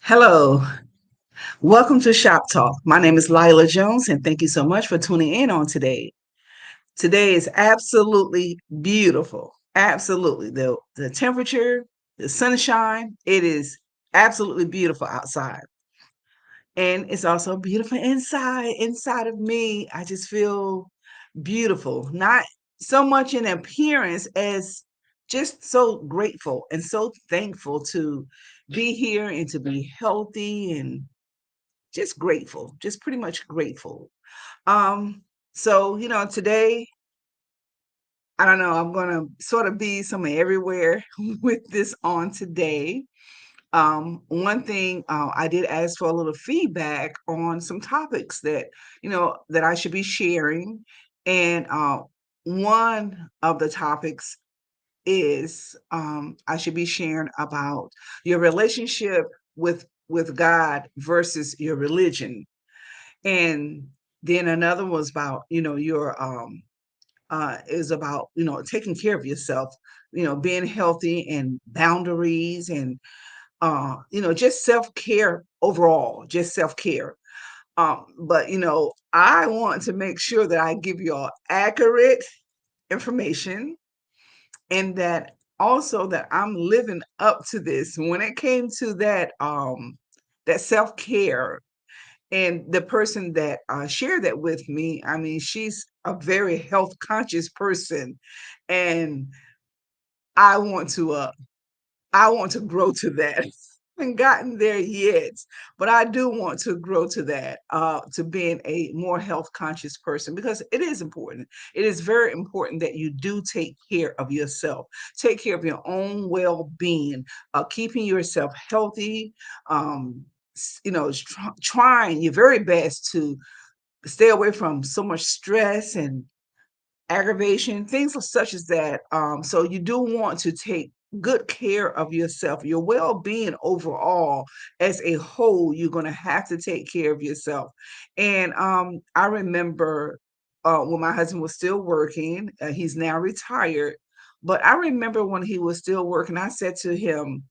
Hello, welcome to Shop Talk. My name is Lila Jones, and thank you so much for tuning in on today. Today is absolutely beautiful. Absolutely. The temperature, the sunshine, it is absolutely beautiful outside. And it's also beautiful inside. Inside of me, I just feel beautiful. Not so much in appearance as just so grateful and so thankful to be here and to be healthy and just grateful, just pretty much grateful. Today, I don't know, I'm gonna sort of be somewhere everywhere with this on today. One thing I did ask for a little feedback on some topics that I should be sharing, and one of the topics is I should be sharing about your relationship with God versus your religion. And then another was about, your is about, taking care of yourself, being healthy and boundaries and just self-care overall, just self-care. But I want to make sure that I give you all accurate information and that also that I'm living up to this when it came to that self-care. And the person that shared that with me, I mean, she's a very health conscious person, and I want to uh, I want to grow to that. I haven't gotten there yet, but I do want to grow to that, to being a more health conscious person because it is important. It is very important that you do take care of yourself, take care of your own well being, keeping yourself healthy. Trying your very best to stay away from so much stress and aggravation, things such as that. So you do want to take good care of yourself, your well-being overall as a whole. You're going to have to take care of yourself. And I remember when my husband was still working, he's now retired, but I remember when he was still working, I said to him,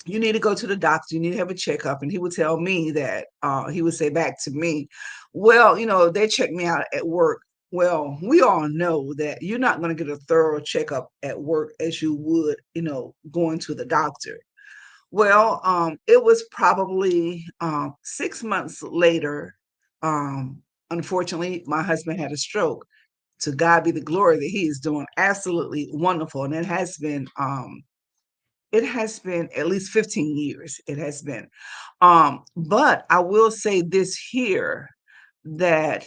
you need to go to the doctor, you need to have a checkup. And he would tell me that, he would say back to me, well, they checked me out at work. Well, we all know that you're not going to get a thorough checkup at work as you would, going to the doctor. Well, it was probably 6 months later. Um, Unfortunately, my husband had a stroke. To God be the glory that he is doing absolutely wonderful. And it has been at least 15 years. It has been. But I will say this here that,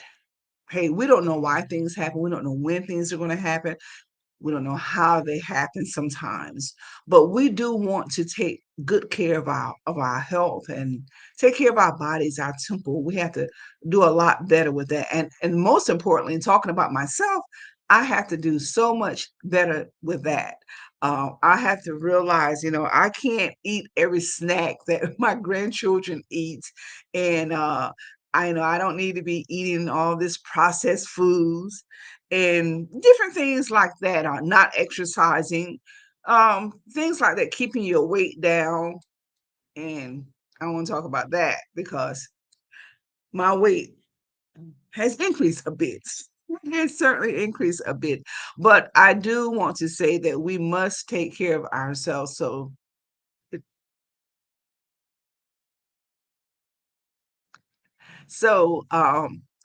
hey, we don't know why things happen. We don't know when things are going to happen. We don't know how they happen sometimes, but we do want to take good care of our health and take care of our bodies, our temple. We have to do a lot better with that. And most importantly, in talking about myself, I have to do so much better with that. I have to realize, I can't eat every snack that my grandchildren eat, and I know I don't need to be eating all this processed foods and different things like that, are not exercising, things like that, keeping your weight down. And I want to talk about that because my weight has increased a bit. It has certainly increased a bit, but I do want to say that we must take care of ourselves. So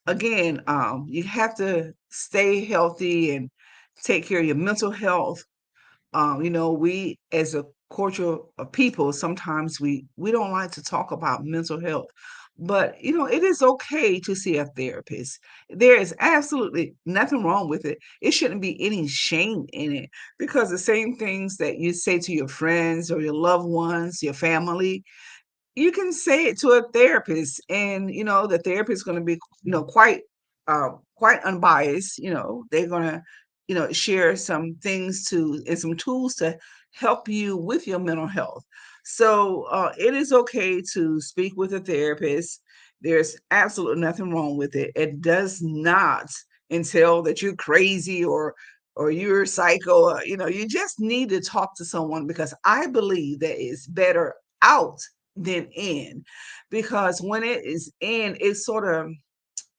again, you have to stay healthy and take care of your mental health. We as a culture of people, sometimes we don't like to talk about mental health, but it is okay to see a therapist. There is absolutely nothing wrong with it. It shouldn't be any shame in it because the same things that you say to your friends or your loved ones, your family, you can say it to a therapist, and the therapist is going to be quite unbiased. They're going to share some things to and some tools to help you with your mental health. So it is okay to speak with a therapist. There's absolutely nothing wrong with it. It does not entail that you're crazy or you're psycho. You just need to talk to someone because I believe that it's better out than in, because when it is in, it sort of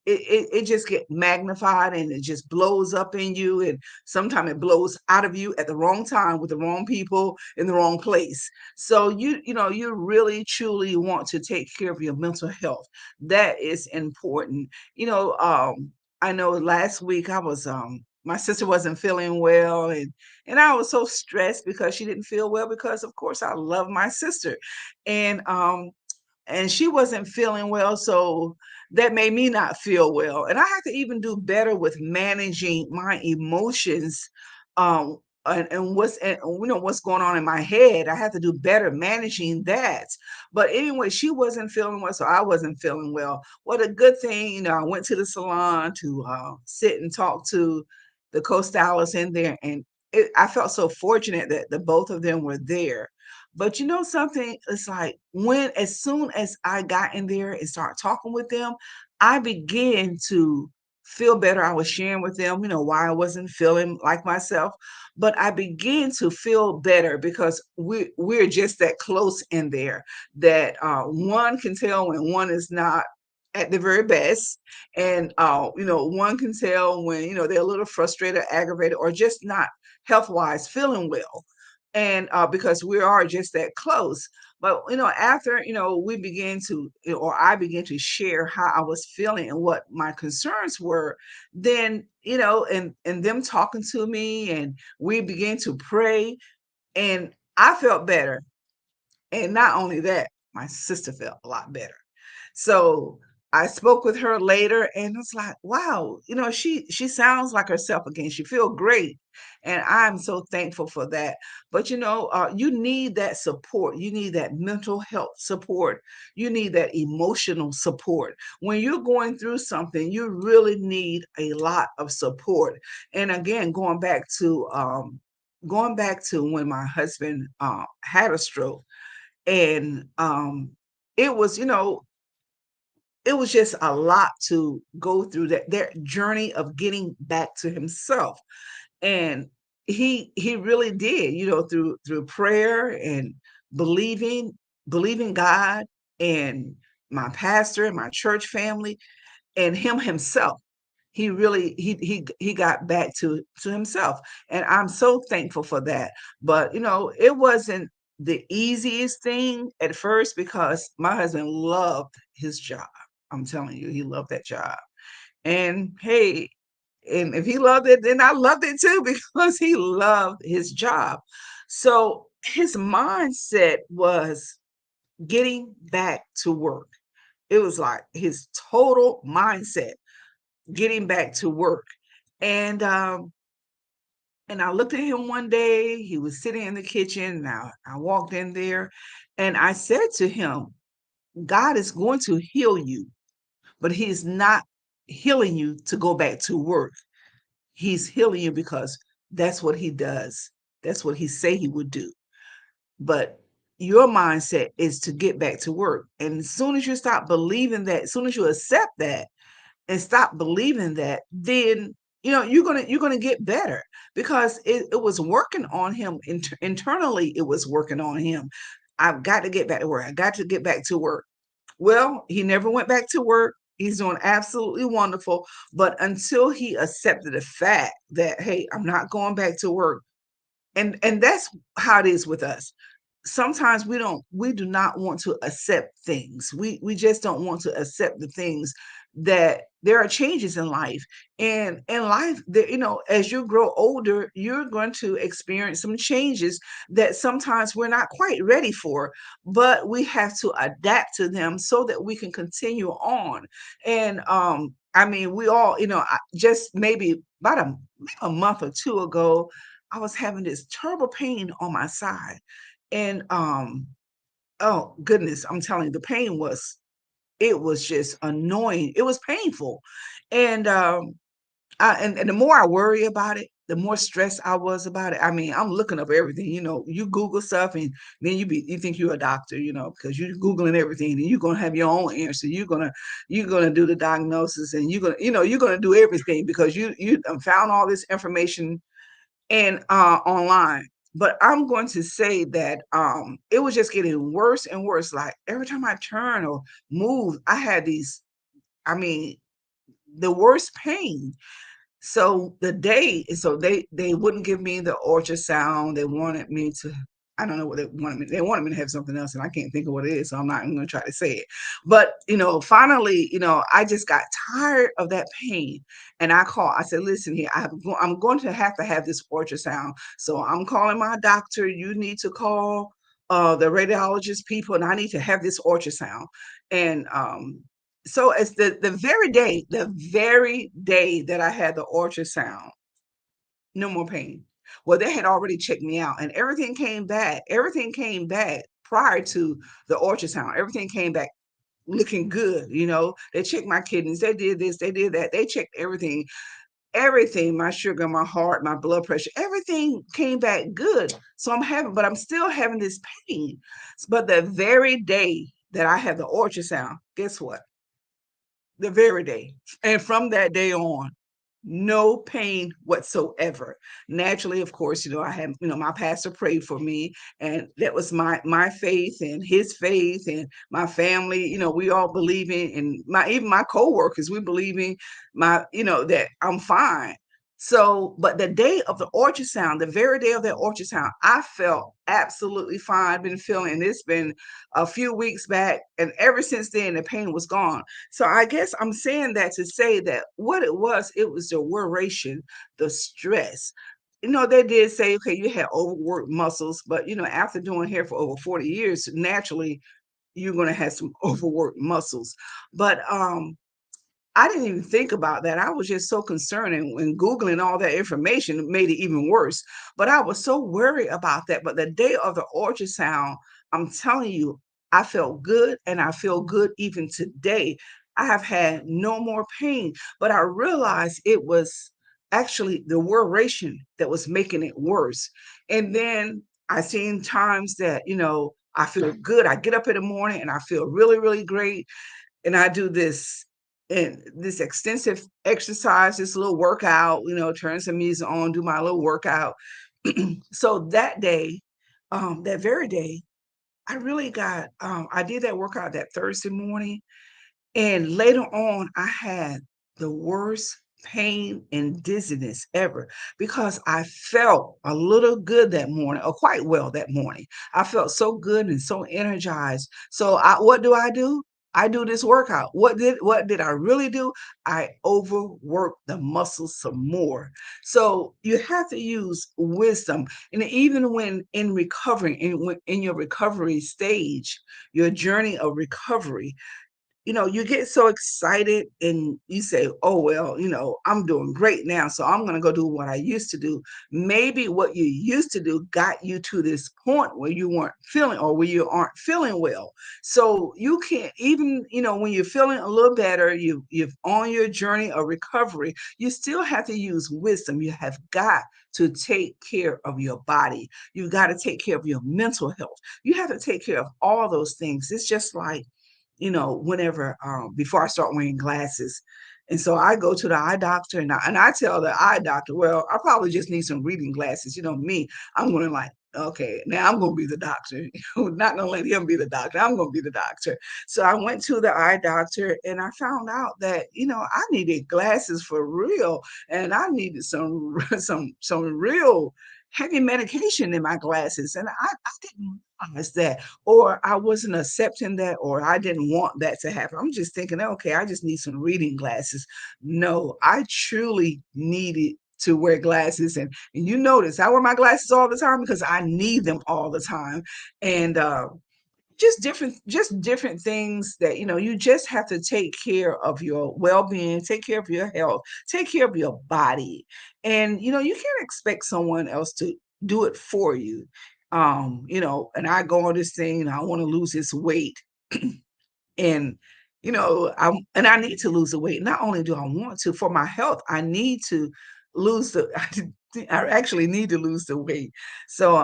it just get magnified and it just blows up in you, and sometimes it blows out of you at the wrong time with the wrong people in the wrong place. So you really truly want to take care of your mental health. That is important. I know last week I was my sister wasn't feeling well, and I was so stressed because she didn't feel well, because of course I love my sister. And she wasn't feeling well, so that made me not feel well, and I had to even do better with managing my emotions, and what's going on in my head. I had to do better managing that. But anyway, she wasn't feeling well, so I wasn't feeling well. What a good thing, I went to the salon to sit and talk to the co-stylist in there, and I felt so fortunate that the both of them were there. But you know something? It's like as soon as I got in there and started talking with them, I began to feel better. I was sharing with them, why I wasn't feeling like myself, but I began to feel better because we're just that close in there, that one can tell when one is not at the very best, and one can tell when they're a little frustrated, aggravated, or just not health wise feeling well, and because we are just that close. But after we began to, or I began to share how I was feeling and what my concerns were, then and them talking to me, and we began to pray, and I felt better. And not only that, my sister felt a lot better. So I spoke with her later, and it's like, wow, she sounds like herself again. She feels great, and I'm so thankful for that. But you need that support. You need that mental health support. You need that emotional support. When you're going through something, you really need a lot of support. And again, going back to when my husband had a stroke, and it was you know it was just a lot to go through, that their journey of getting back to himself. And he really did, through prayer and believing believing God, and my pastor and my church family, and him himself. He really he got back to himself, and I'm so thankful for that. But it wasn't the easiest thing at first, because my husband loved his job. I'm telling you, he loved that job. And hey, and if he loved it, then I loved it too, because he loved his job. So his mindset was getting back to work. It was like his total mindset, getting back to work. And and I looked at him one day. He was sitting in the kitchen. And I walked in there, and I said to him, God is going to heal you, but he's not healing you to go back to work. He's healing you because that's what he does. That's what he say he would do. But your mindset is to get back to work. And as soon as you stop believing that, as soon as you accept that and stop believing that, then you're gonna get better, because it was working on him internally. It was working on him. I've got to get back to work. I got to get back to work. Well, he never went back to work. He's doing absolutely wonderful. But until he accepted the fact that, hey, I'm not going back to work, and that's how it is with us. Sometimes we do not want to accept things. We just don't want to accept the things, that there are changes in life. And in life, as you grow older, you're going to experience some changes that sometimes we're not quite ready for, but we have to adapt to them so that we can continue on. And I mean, we all, just maybe about a month or two ago, I was having this terrible pain on my side. And oh goodness, I'm telling you, the pain was, it was just annoying. It was painful. And and the more I worry about it, the more stressed I was about it. I mean, I'm looking up everything. You Google stuff, and then you think you're a doctor, because you're Googling everything, and you're gonna have your own answer. You're gonna do the diagnosis, and you're gonna do everything, because you found all this information and online. but I'm going to say that it was just getting worse and worse. Like every time I turn or move, I had these, I mean, the worst pain. So they wouldn't give me the ultrasound. They wanted me to, I don't know what they wanted me. They wanted me to have something else, and I can't think of what it is, so I'm not even going to try to say it. But finally, I just got tired of that pain, and I called. I said, "Listen here, I'm going to have this ultrasound. So I'm calling my doctor. You need to call the radiologist people, and I need to have this ultrasound." And so it's the very day that I had the ultrasound, no more pain. Well, they had already checked me out and everything came back. Everything came back prior to the ultrasound. Everything came back looking good. They checked my kidneys, they did this, they did that, they checked everything, everything, my sugar, my heart, my blood pressure, everything came back good. So but I'm still having this pain. But the very day that I had the ultrasound, guess what? The very day. And from that day on, no pain whatsoever. Naturally, of course, I had, my pastor prayed for me, and that was my faith and his faith and my family. We all believing, and my even my coworkers, we believing that I'm fine. So, but the day of the ultrasound, the very day of that ultrasound, I felt absolutely fine. Been feeling, and it's been a few weeks back, and ever since then, the pain was gone. So I guess I'm saying that to say that what it was the worration, the stress. They did say, okay, you had overworked muscles, but after doing hair for over 40 years, naturally you're gonna have some overworked muscles. But I didn't even think about that. I was just so concerned, and Googling all that information made it even worse. But I was so worried about that. But the day of the ultrasound, I'm telling you, I felt good and I feel good even today. I have had no more pain, but I realized it was actually the worration that was making it worse. And then I seen times that, I feel good. I get up in the morning and I feel really, really great, and I do this extensive exercise, this little workout, turn some music on, do my little workout. So that day, that very day, I did that workout that Thursday morning, and later on, I had the worst pain and dizziness ever because I felt a little good that morning, or quite well that morning. I felt so good and so energized. So what do? I do this workout. What did I really do? I overworked the muscles some more. So you have to use wisdom, and even when in recovering, in your recovery stage, your journey of recovery, you get so excited and you say, oh, well, I'm doing great now. So I'm going to go do what I used to do. Maybe what you used to do got you to this point where you weren't feeling, or where you aren't feeling well. So you can't even, when you're feeling a little better, you're on your journey of recovery, you still have to use wisdom. You have got to take care of your body. You've got to take care of your mental health. You have to take care of all those things. It's just like, whenever before I start wearing glasses. And so I go to the eye doctor, and I tell the eye doctor, well, I probably just need some reading glasses. Me, I'm going to like, okay, now I'm going to be the doctor. Not going to let him be the doctor. I'm going to be the doctor. So I went to the eye doctor and I found out that, I needed glasses for real. And I needed some real heavy medication in my glasses. And I didn't realize that, or I wasn't accepting that, or I didn't want that to happen. I'm just thinking, okay, I just need some reading glasses. No, I truly needed to wear glasses. And you notice I wear my glasses all the time because I need them all the time. And just different things that you just have to take care of your well-being, take care of your health, take care of your body. And you can't expect someone else to do it for you. And I go on this thing and I want to lose this weight, and I need to lose the weight. Not only do I want to, for my health, I need to lose the I actually need to lose the weight. So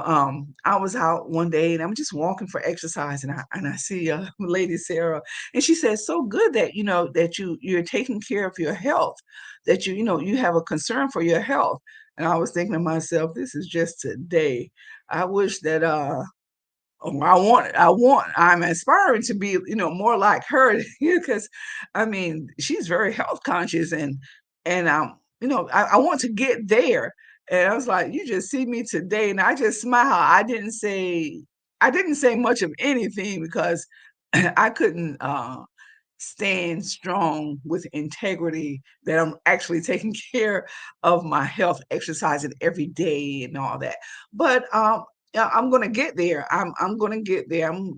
I was out one day and I'm just walking for exercise, and I see Lady Sarah, and she says, so good that that you're taking care of your health, that you have a concern for your health. And I was thinking to myself, this is just today. I wish that, I'm aspiring to be, more like her because, I mean, she's very health conscious and I want to get there. And I was like, you just see me today, and I just smile. I didn't say much of anything because I couldn't stand strong with integrity that I'm actually taking care of my health, exercising every day and all that. But yeah, I'm gonna get there. I'm gonna get there. I am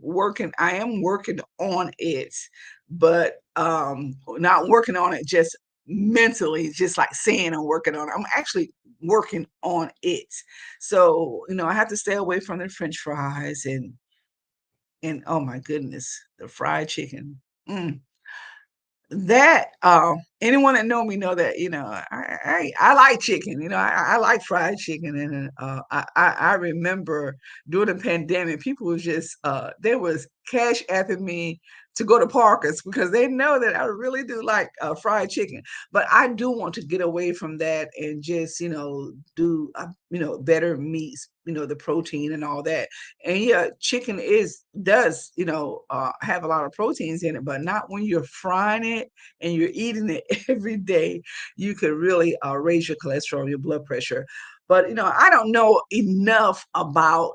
working on it, but not working on it just mentally, just like saying I'm working on it. I'm actually working on it. So, I have to stay away from the French fries and oh my goodness, the fried chicken. Mm. That, anyone that know me know that, I like chicken, I like fried chicken, and, I remember during the pandemic, people was just, they was cash apping me to go to Parker's because they know that I really do like, fried chicken, but I do want to get away from that and just, do, better meats, the protein and all that, and yeah, chicken does, have a lot of proteins in it, but not when you're frying it and you're eating it every day. You could really raise your cholesterol, your blood pressure. But I don't know enough about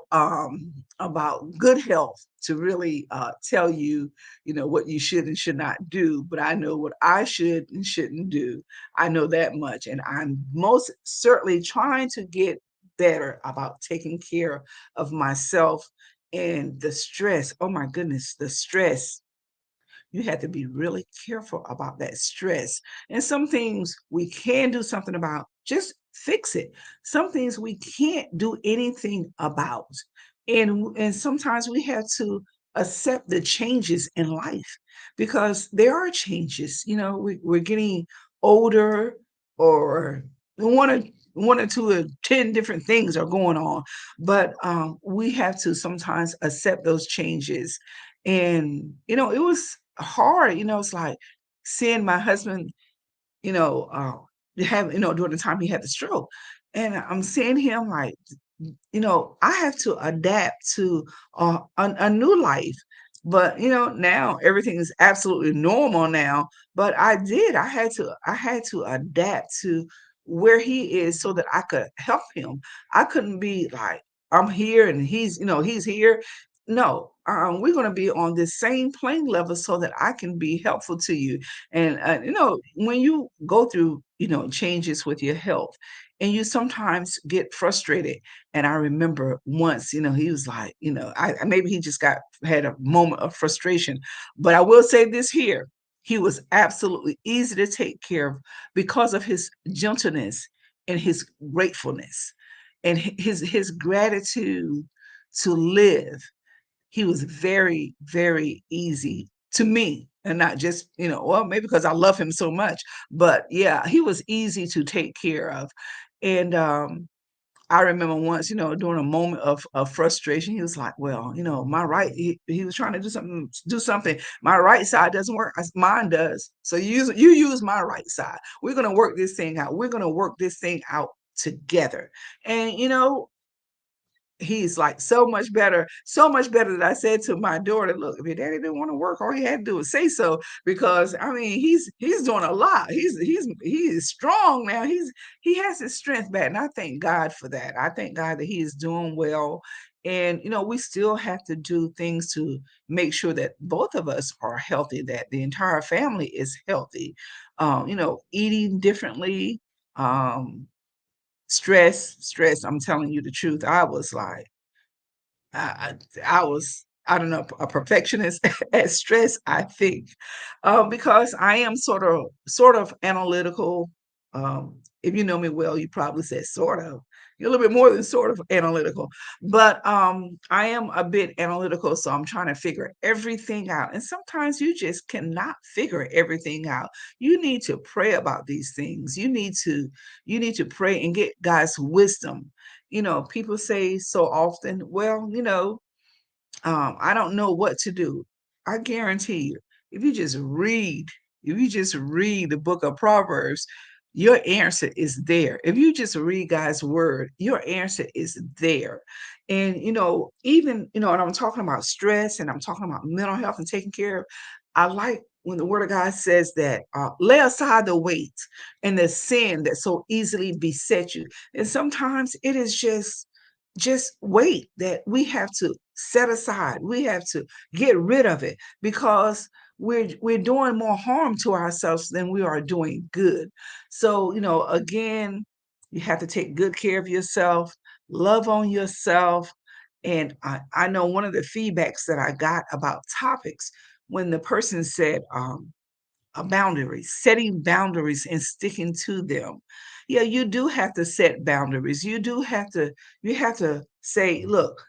good health to really tell you, what you should and should not do. But I know what I should and shouldn't do. I know that much, and I'm most certainly trying to get better about taking care of myself and the stress. Oh my goodness, the stress. You have to be really careful about that stress. And some things we can do something about, just fix it. Some things we can't do anything about. And sometimes we have to accept the changes in life because there are changes. We're getting older, or one or two or 10 different things are going on. But we have to sometimes accept those changes. And it was hard. It's like seeing my husband, during the time he had the stroke. And I'm seeing him like, I have to adapt to a new life. But now everything is absolutely normal now. But I had to adapt to where he is so that I could help him. I couldn't be like, I'm here and he's here. No, we're going to be on this same plane level so that I can be helpful to you. And when you go through changes with your health, and you sometimes get frustrated. And I remember once, he was like, maybe he just had a moment of frustration. But I will say this here. He was absolutely easy to take care of because of his gentleness and his gratefulness and his gratitude to live. He was very, very easy to me. And not just, well, maybe because I love him so much, but yeah, he was easy to take care of. And I remember once, during a moment of frustration, he was like, well, my he was trying to do something. My right side doesn't work. Mine does. So you use my right side. We're going to work this thing out. We're going to work this thing out together. And, he's like so much better that I said to my daughter, look, if your daddy didn't want to work, all he had to do was say so. Because I mean, he's doing a lot. He is strong now. He has his strength back. And I thank God for that. I thank God that he is doing well. And we still have to do things to make sure that both of us are healthy, that the entire family is healthy. Eating differently, um, stress, I'm telling you the truth. I was like, I was, I don't know, a perfectionist at stress, I think, because I am sort of analytical. If you know me well, you probably said sort of. You're a little bit more than sort of analytical, but I am a bit analytical, so I'm trying to figure everything out. And sometimes you just cannot figure everything out. You need to pray about these things. You need to pray and get God's wisdom. People say so often, well, I don't know what to do. I guarantee you, if you just read, if you just read the book of Proverbs, your answer is there. If you just read God's word, your answer is there. And even and I'm talking about stress and I'm talking about mental health and taking care of. I like when the word of God says that lay aside the weight and the sin that so easily beset you. And sometimes it is just weight that we have to set aside. We have to get rid of it because we're doing more harm to ourselves than we are doing good. So, again, you have to take good care of yourself, love on yourself. And I know one of the feedbacks that I got about topics when the person said, boundaries, setting boundaries and sticking to them. Yeah, you do have to set boundaries. You have to say, look,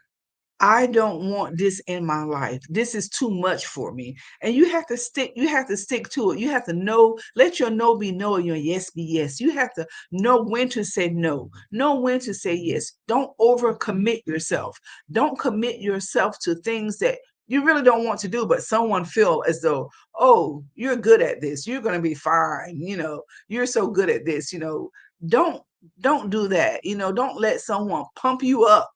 I don't want this in my life. This is too much for me. And you have to stick to it. You have to know, let your no be no and your yes be yes. You have to know when to say no, know when to say yes. Don't overcommit yourself. Don't commit yourself to things that you really don't want to do, but someone feel as though, oh, you're good at this. You're going to be fine. You're so good at this. Don't don't do that. Don't let someone pump you up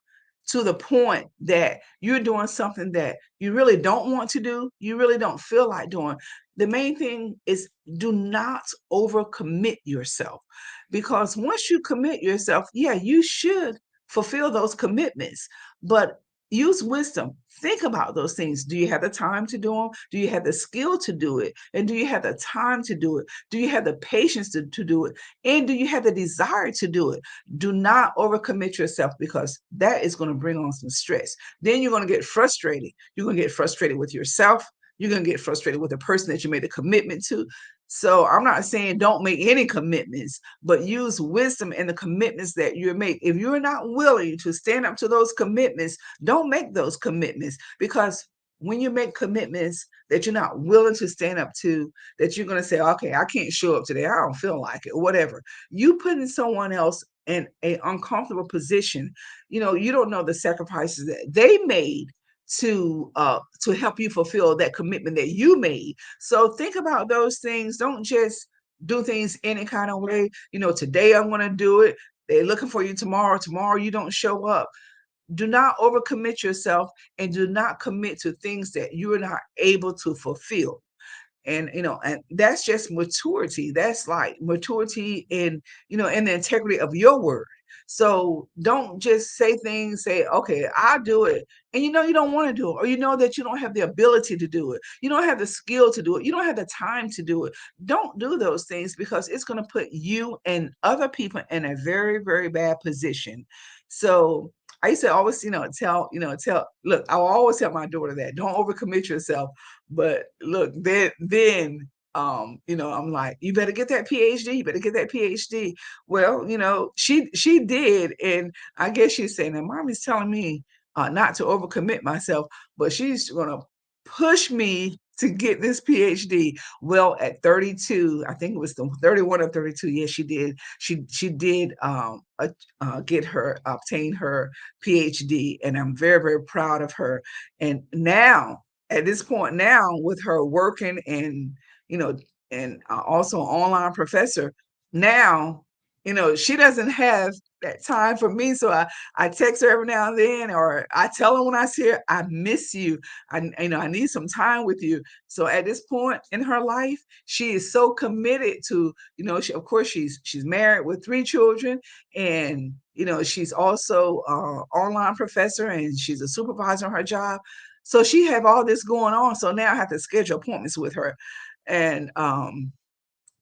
to the point that you're doing something that you really don't want to do, you really don't feel like doing. The main thing is do not overcommit yourself because once you commit yourself, yeah, you should fulfill those commitments, but use wisdom. Think about those things. Do you have the time to do them? Do you have the skill to do it? And do you have the time to do it? Do you have the patience to do it? And do you have the desire to do it? Do not overcommit yourself because that is going to bring on some stress. Then you're going to get frustrated. You're going to get frustrated with yourself. You're going to get frustrated with the person that you made a commitment to. So I'm not saying don't make any commitments, but use wisdom in the commitments that you make. If you're not willing to stand up to those commitments, don't make those commitments because when you make commitments that you're not willing to stand up to, that you're going to say, okay, I can't show up today. I don't feel like it, or whatever. You putting someone else in an uncomfortable position. You don't know the sacrifices that they made to help you fulfill that commitment that you made. So think about those things. Don't just do things any kind of way. Today I'm going to do it. They're looking for you tomorrow. Tomorrow you don't show up. Do not overcommit yourself and do not commit to things that you are not able to fulfill. And that's just maturity. That's like maturity in the integrity of your word. So don't just say things, say, okay, I'll do it. And you don't want to do it, or you know that you don't have the ability to do it. You don't have the skill to do it. You don't have the time to do it. Don't do those things because it's going to put you and other people in a very, very bad position. So I used to always, look, I will always tell my daughter that don't overcommit yourself. But look, I'm like, you better get that PhD, you better get that PhD. Well, she did, and I guess she's saying that mommy's telling me not to overcommit myself, but she's gonna push me to get this PhD. Well, at 32, I think it was the 31 or 32. Yes, she did. She did obtain her PhD, and I'm very, very proud of her. And now at this point now with her working and you know also an online professor now, she doesn't have that time for me. So I text her every now and then, or I tell her when I see her, I miss you. I need some time with you. So at this point in her life, she is so committed to, of course she's married with 3 children, and she's also online professor, and she's a supervisor on her job. So she have all this going on. So now I have to schedule appointments with her. And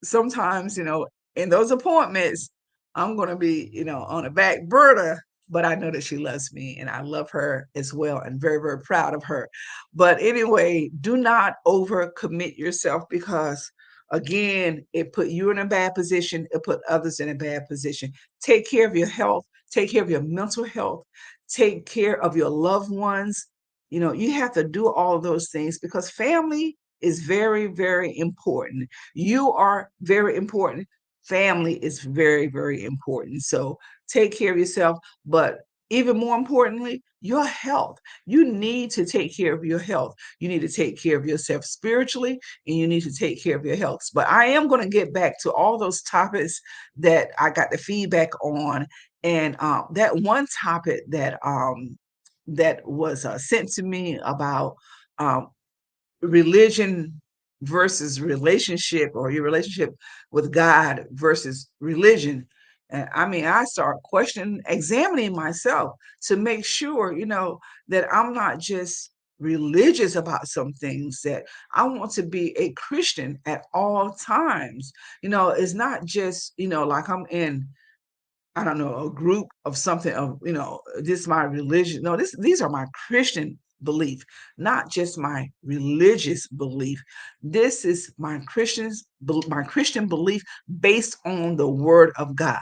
sometimes, in those appointments, I'm going to be, on a back burner, but I know that she loves me and I love her as well and very, very proud of her. But anyway, do not overcommit yourself because again, it put you in a bad position. It put others in a bad position. Take care of your health. Take care of your mental health. Take care of your loved ones. You have to do all of those things because family is very, very important. You are very important. Family is very, very important. So take care of yourself, but even more importantly, your health. You need to take care of your health. You need to take care of yourself spiritually, and you need to take care of your health. But I am going to get back to all those topics that I got the feedback on, and that one topic that was sent to me about um, religion versus relationship, or your relationship with God versus religion. And I mean, I start questioning, examining myself to make sure, that I'm not just religious about some things, that I want to be a Christian at all times. It's not just, like I'm in, I don't know, a group of something of, this is my religion. No, these are my Christian belief, not just my religious belief. This is my Christian belief based on the word of God.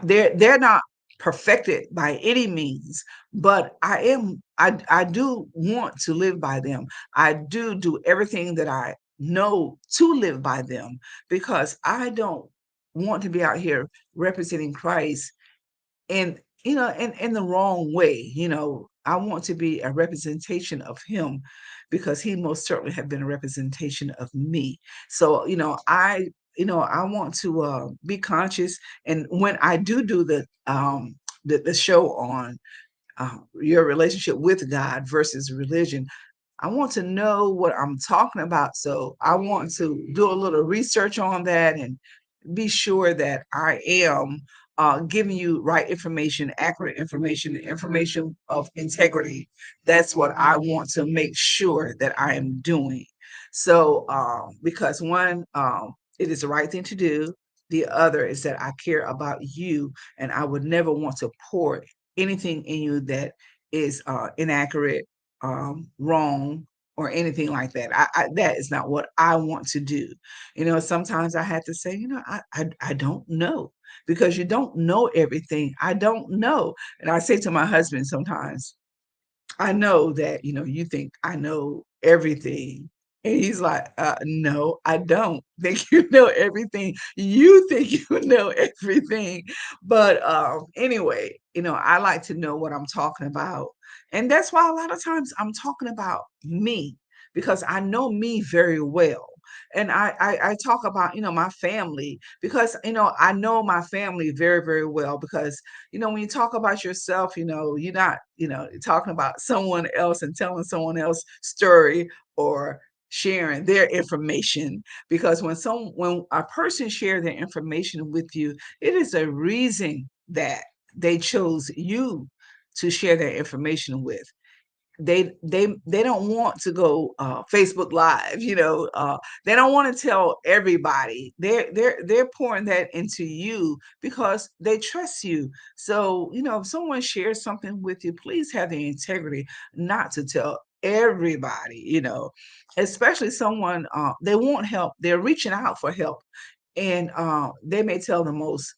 They're not perfected by any means, but I do want to live by them. I do everything that I know to live by them, because I don't want to be out here representing Christ in, in the wrong way. I want to be a representation of him, because he most certainly have been a representation of me. So, I want to be conscious. And when I do the show on your relationship with God versus religion, I want to know what I'm talking about. So I want to do a little research on that and be sure that I am giving you right information, accurate information, information of integrity. That's what I want to make sure that I am doing. So, because one, it is the right thing to do. The other is that I care about you, and I would never want to pour anything in you that is inaccurate, wrong, or anything like that. That is not what I want to do. Sometimes I had to say, I don't know, because you don't know everything. I don't know. And I say to my husband sometimes, I know that, you think I know everything. And he's like, no, I don't think you know everything. You think you know everything. But anyway, I like to know what I'm talking about. And that's why a lot of times I'm talking about me, because I know me very well. And I talk about, my family, because, I know my family very, very well, because when you talk about yourself, you're not, talking about someone else and telling someone else story, or sharing their information. Because when a person share their information with you, it is a reason that they chose you to share their information with. They don't want to go Facebook Live, they don't want to tell everybody. They're pouring that into you because they trust you. So, if someone shares something with you, please have the integrity not to tell everybody, especially someone they want help, they're reaching out for help, and they may tell the most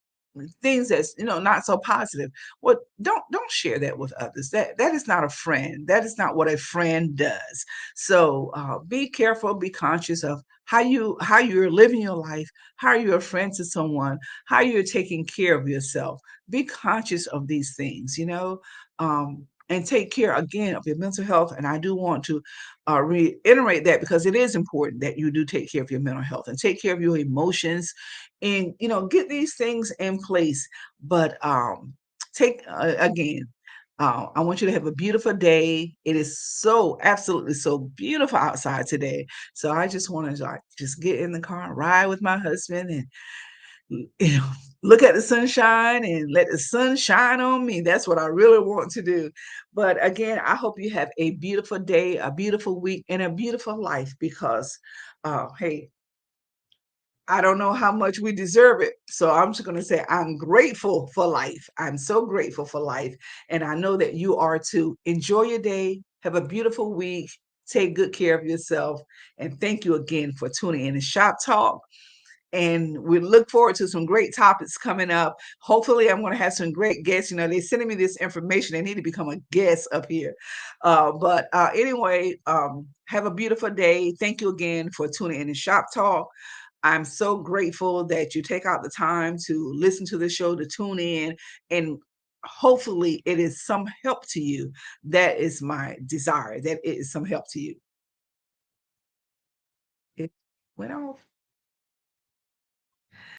things that's, not so positive. Well, don't share that with others. That is not a friend. That is not what a friend does. So be careful, be conscious of how you're living your life, how you're a friend to someone, how you're taking care of yourself. Be conscious of these things, and take care again of your mental health. And I do want to reiterate that, because it is important that you do take care of your mental health and take care of your emotions, and get these things in place. But take again, I want you to have a beautiful day. It is so absolutely so beautiful outside today. So I just want to, like, just get in the car and ride with my husband, and you know look at the sunshine and let the sun shine on me. That's what I really want to do. But again, I hope you have a beautiful day, a beautiful week, and a beautiful life, because hey, I don't know how much we deserve it. So I'm just going to say I'm grateful for life. I'm so grateful for life. And I know that you are too. Enjoy your day. Have a beautiful week. Take good care of yourself. And thank you again for tuning in to Shop Talk. And we look forward to some great topics coming up. Hopefully, I'm going to have some great guests. They're sending me this information. They need to become a guest up here. But anyway, have a beautiful day. Thank you again for tuning in to Shop Talk. I'm so grateful that you take out the time to listen to the show, to tune in, and hopefully it is some help to you. That is my desire, that it is some help to you. It went off.